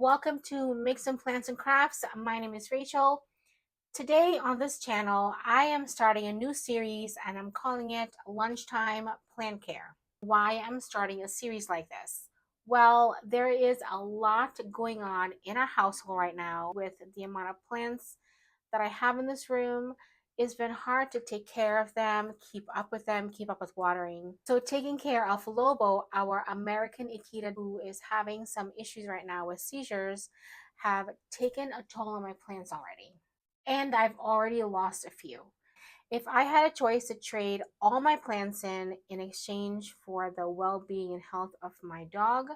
Welcome to Make Some Plants and Crafts. My name is Rachel. Today on this channel, I am starting a new series and I'm calling it Lunchtime Plant Care. Why I'm starting a series like this? Well, there is a lot going on in our household right now with the amount of plants that I have in this room. It's been hard to take care of them, keep up with watering. So taking care of Lobo, our American Akita, who is having some issues right now with seizures, have taken a toll on my plants already. And I've already lost a few. If I had a choice to trade all my plants in exchange for the well-being and health of my dog,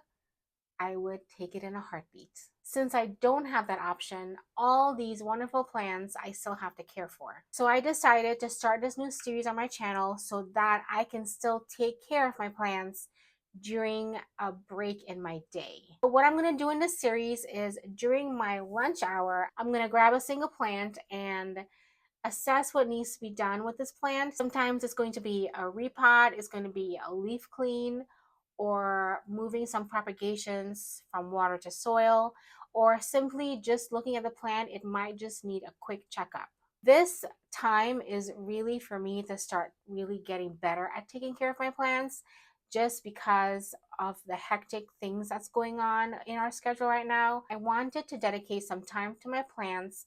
I would take it in a heartbeat. Since I don't have that option, all these wonderful plants I still have to care for. So I decided to start this new series on my channel so that I can still take care of my plants during a break in my day. But what I'm going to do in this series is during my lunch hour, I'm going to grab a single plant and assess what needs to be done with this plant. Sometimes it's going to be a repot, it's going to be a leaf clean, or moving some propagations from water to soil, or simply just looking at the plant. It might just need a quick checkup. This time is really for me to start really getting better at taking care of my plants, just because of the hectic things that's going on in our schedule right now. I wanted to dedicate some time to my plants,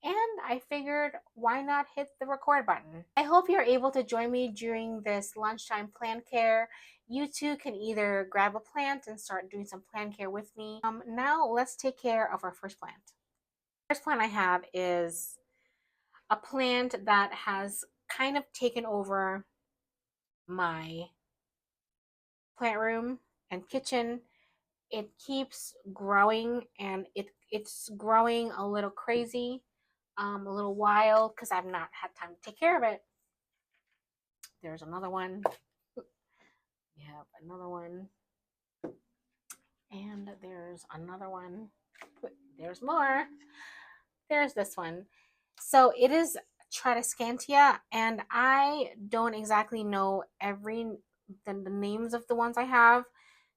and I figured, why not hit the record button? I hope you're able to join me during this lunchtime plant care. You too can either grab a plant and start doing some plant care with me. Now let's take care of our first plant. The first plant I have is a plant that has kind of taken over my plant room and kitchen. It keeps growing, and it's growing a little crazy, a little wild, because I've not had time to take care of it. There's another one. We have another one. And there's another one. There's more. There's this one. So it is Tradescantia, and I don't exactly know the names of the ones I have.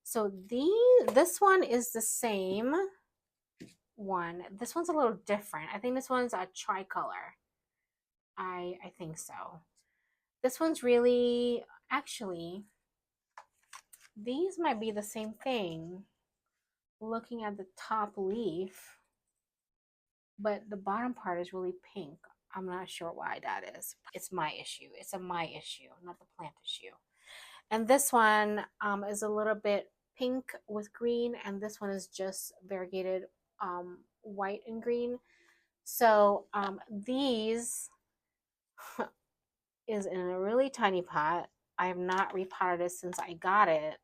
So this one is the same one. This one's a little different. I think this one's a tricolor. I think so. This one's really, actually, these might be the same thing. Looking at the top leaf, but the bottom part is really pink. I'm not sure why that is. It's my issue. It's a my issue, not the plant issue. And this one is a little bit pink with green, and this one is just variegated white and green. So these is in a really tiny pot. I have not repotted it since I got it.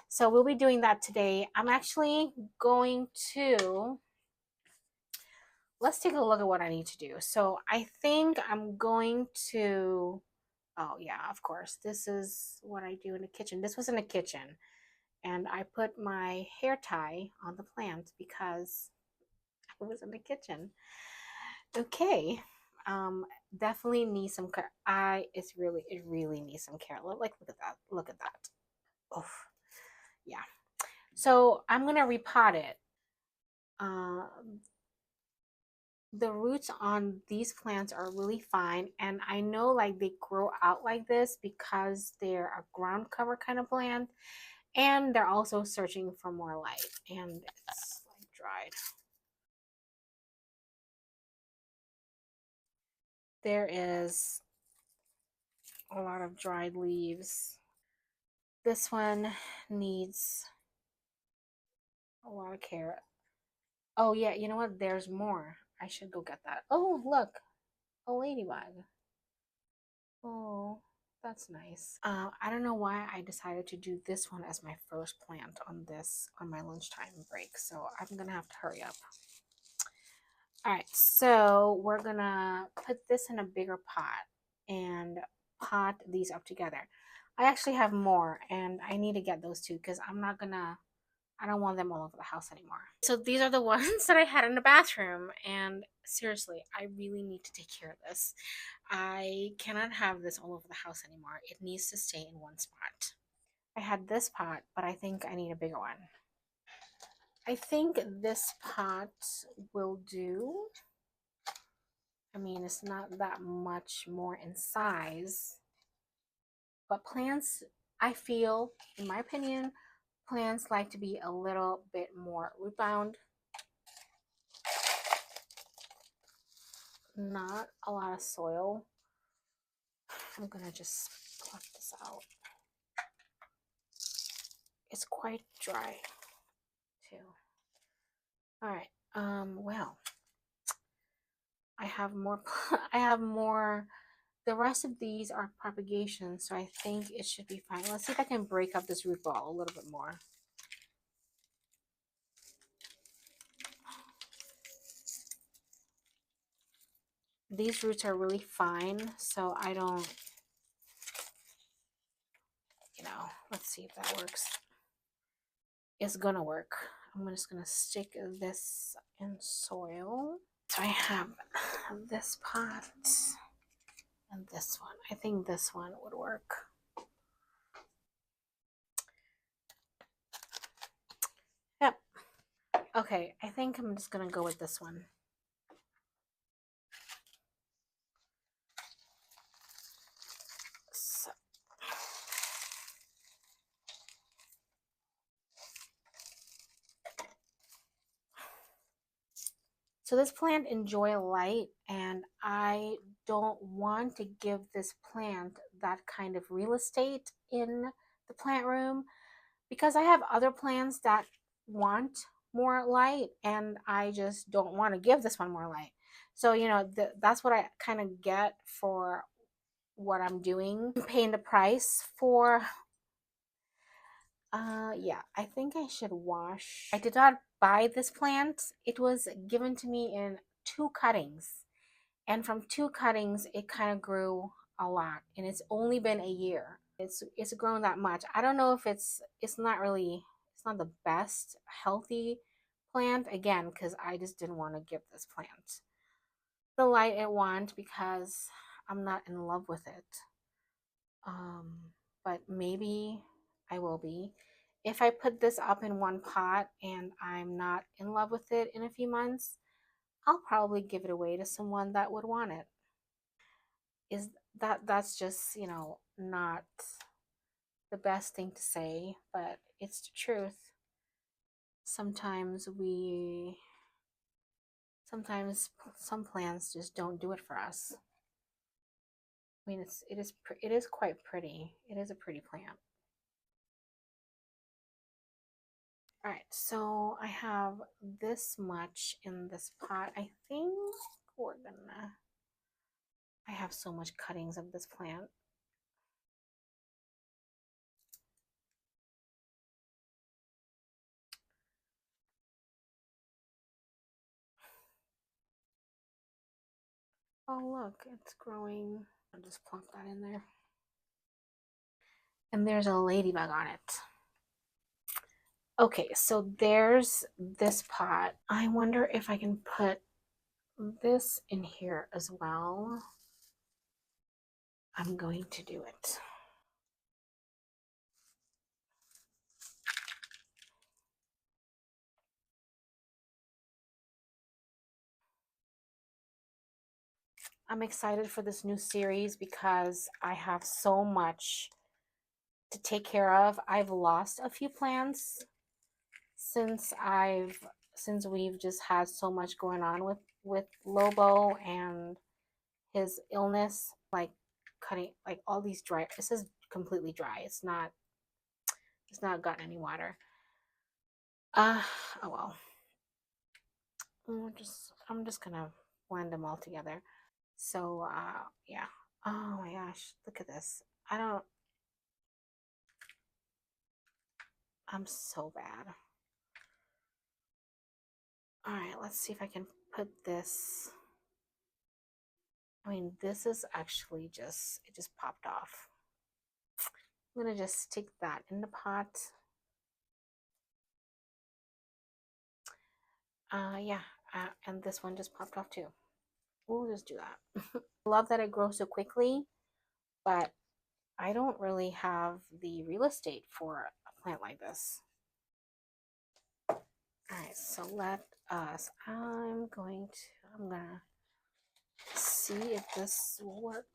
So we'll be doing that today. I'm actually going to, let's take a look at what I need to do. So I think I'm going to, oh yeah, of course, this is what I do in the kitchen. This was in the kitchen, and I put my hair tie on the plant because it was in the kitchen. Okay, definitely needs some care. It really needs some care. Look at that. Look at that. Oh, yeah. So I'm gonna repot it. Uh, the roots on these plants are really fine, and I know like they grow out like this because they're a ground cover kind of plant, and they're also searching for more light, and it's like dried. There is a lot of dried leaves. This one needs a lot of care. Oh yeah, you know what? There's more. I should go get that. Oh, look, a ladybug. Oh, that's nice. I don't know why I decided to do this one as my first plant on my lunchtime break. So I'm gonna have to hurry up. All right, so we're gonna put this in a bigger pot and pot these up together. I actually have more, and I need to get those too because I don't want them all over the house anymore. So these are the ones that I had in the bathroom, and seriously, I really need to take care of this. I cannot have this all over the house anymore. It needs to stay in one spot. I had this pot, but I think I need a bigger one. I think this pot will do. I mean, it's not that much more in size, but plants, I feel, in my opinion, plants like to be a little bit more root bound. Not a lot of soil. I'm gonna just pluck this out. It's quite dry too. All right. Well, I have more. I have more. The rest of these are propagation, so I think it should be fine. Let's see if I can break up this root ball a little bit more. These roots are really fine, so I don't, let's see if that works. It's gonna work. I'm just gonna stick this in soil. So I have this pot and this one. I think this one would work. Yep. Okay, I think I'm just gonna go with this one. So this plant enjoy light, and I don't want to give this plant that kind of real estate in the plant room, because I have other plants that want more light, and I just don't want to give this one more light. So, that's what I kind of get for what I'm doing. I'm paying the price for, yeah, I think I should wash. I did not buy this plant. It was given to me in 2 cuttings. And from 2 cuttings, it kind of grew a lot. And it's only been a year. It's grown that much. I don't know if it's not the best healthy plant, again, because I just didn't want to give this plant the light it wants, because I'm not in love with it. But maybe I will be. If I put this up in one pot and I'm not in love with it in a few months, I'll probably give it away to someone that would want it. That's just, not the best thing to say, but it's the truth. Sometimes some plants just don't do it for us. I mean, it is quite pretty. It is a pretty plant. All right, so I have this much in this pot. I think I have so much cuttings of this plant. Oh, look, it's growing. I'll just plunk that in there. And there's a ladybug on it. Okay, so there's this pot. I wonder if I can put this in here as well. I'm going to do it. I'm excited for this new series because I have so much to take care of. I've lost a few plants since we've just had so much going on with Lobo and his illness, like cutting, like all these dry. This is completely dry. It's not gotten any water. Oh well. I'm just gonna blend them all together. So yeah. Oh my gosh, look at this. I'm so bad. All right, let's see if I can put this. I mean, this is actually it just popped off. I'm gonna just stick that in the pot. Yeah, and this one just popped off too. We'll just do that. I love that it grows so quickly, but I don't really have the real estate for a plant like this. All right, so I'm gonna see if this will work.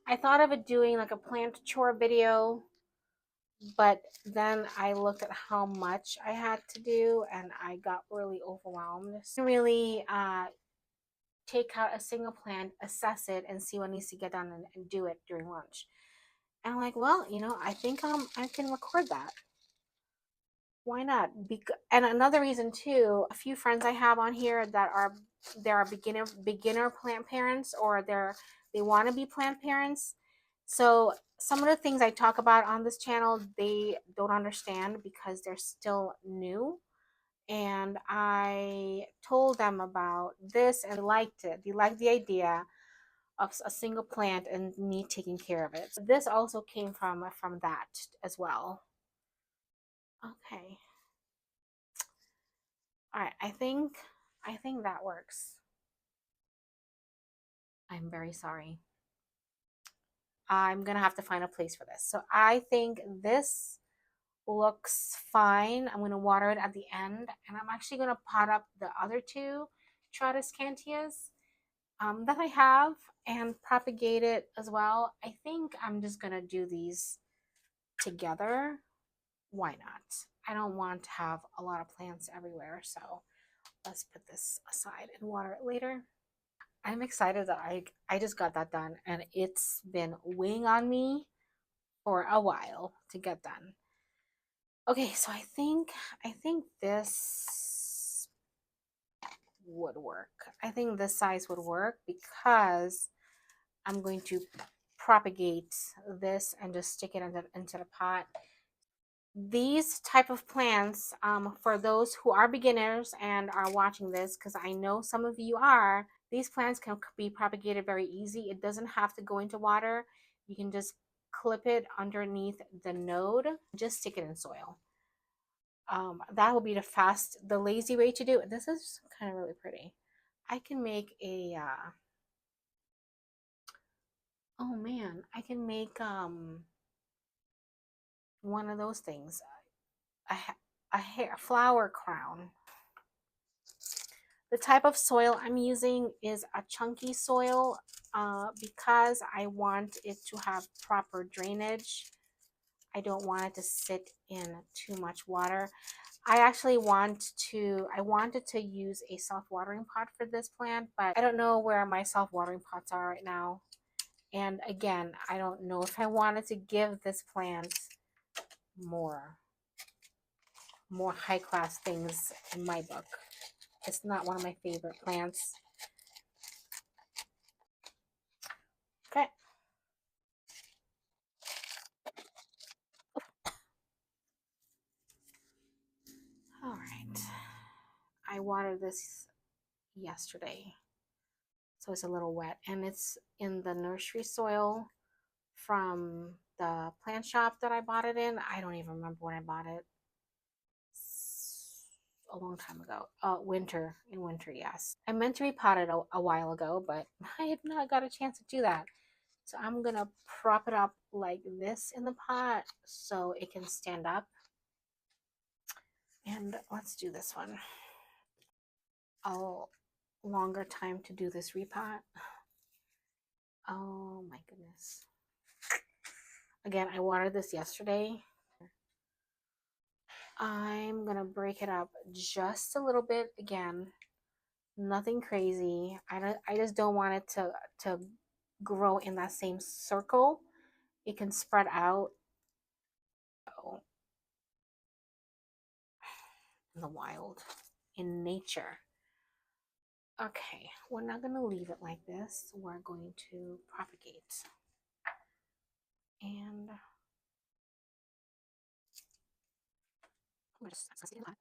I thought of it doing like a plant chore video, but then I looked at how much I had to do and I got really overwhelmed. Really take out a single plant, assess it, and see what needs to get done and do it during lunch. And I'm like, well, I think I can record that. Why not? And another reason too, a few friends I have on here that are beginner plant parents, or they want to be plant parents. So some of the things I talk about on this channel, they don't understand because they're still new. And I told them about this and they liked it. They liked the idea of a single plant and me taking care of it. So this also came from that as well. Okay. All right, I think that works. I'm very sorry. I'm gonna have to find a place for this. So I think this looks fine. I'm gonna water it at the end, and I'm actually gonna pot up the other two Tradescantias that I have and propagate it as well. I think I'm just gonna do these together. Why not? I don't want to have a lot of plants everywhere, so let's put this aside and water it later. I'm excited that I just got that done, and it's been weighing on me for a while to get done. Okay, so I think this would work. I think this size would work because I'm going to propagate this and just stick it into the pot. These type of plants, for those who are beginners and are watching this, because I know some of you are, these plants can be propagated very easy. It doesn't have to go into water. You can just clip it underneath the node, just stick it in soil. That will be the lazy way to do it. This is kind of really pretty. I can make oh man, I can make one of those things, a, a hair flower crown. The type of soil I'm using is a chunky soil because I want it to have proper drainage. I don't want it to sit in too much water. I wanted to use a self-watering pot for this plant, but I don't know where my self-watering pots are right now. And again, I don't know if I wanted to give this plant more high class things in my book. It's not one of my favorite plants. Okay. All right. I watered this yesterday, so it's a little wet, and it's in the nursery soil from the plant shop that I bought it in. I don't even remember when I bought it. A long time ago. In winter, yes. I meant to repot it a while ago, but I have not got a chance to do that. So I'm gonna prop it up like this in the pot so it can stand up. And let's do this one. Oh, longer time to do this repot. Oh my goodness. Again, I watered this yesterday. I'm gonna break it up just a little bit again. Nothing crazy. I just don't want it to grow in that same circle. It can spread out in the wild, in nature. Okay, we're not gonna leave it like this. We're going to propagate. And we're just accessing that.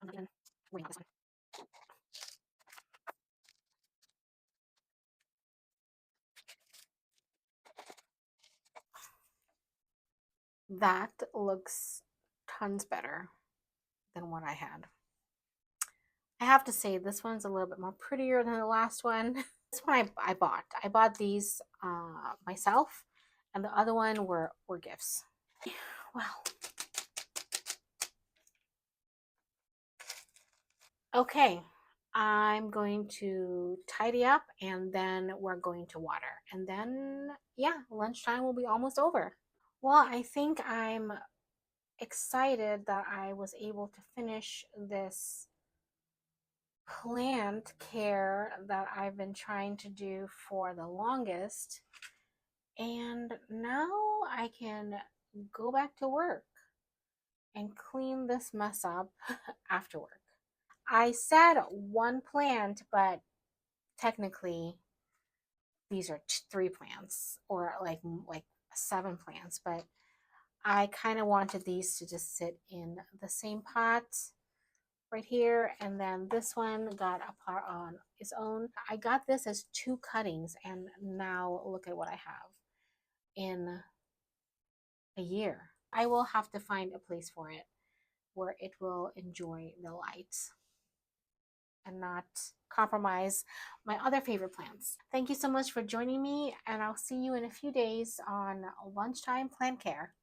I'm not even worrying about this one. That looks tons better than what I had. I have to say this one's a little bit more prettier than the last one. This one I bought. I bought these myself, and the other one were gifts. Well, okay, I'm going to tidy up and then we're going to water. And then, yeah, lunchtime will be almost over. Well, I think I'm excited that I was able to finish this plant care that I've been trying to do for the longest. And now I can go back to work and clean this mess up after work. I said one plant, but technically these are three plants or like seven plants, but I kind of wanted these to just sit in the same pot right here, and then this one got a pot on its own. I got this as two cuttings, and now look at what I have in a year. I will have to find a place for it where it will enjoy the light and not compromise my other favorite plants. Thank you so much for joining me, and I'll see you in a few days on Lunchtime Plant Care.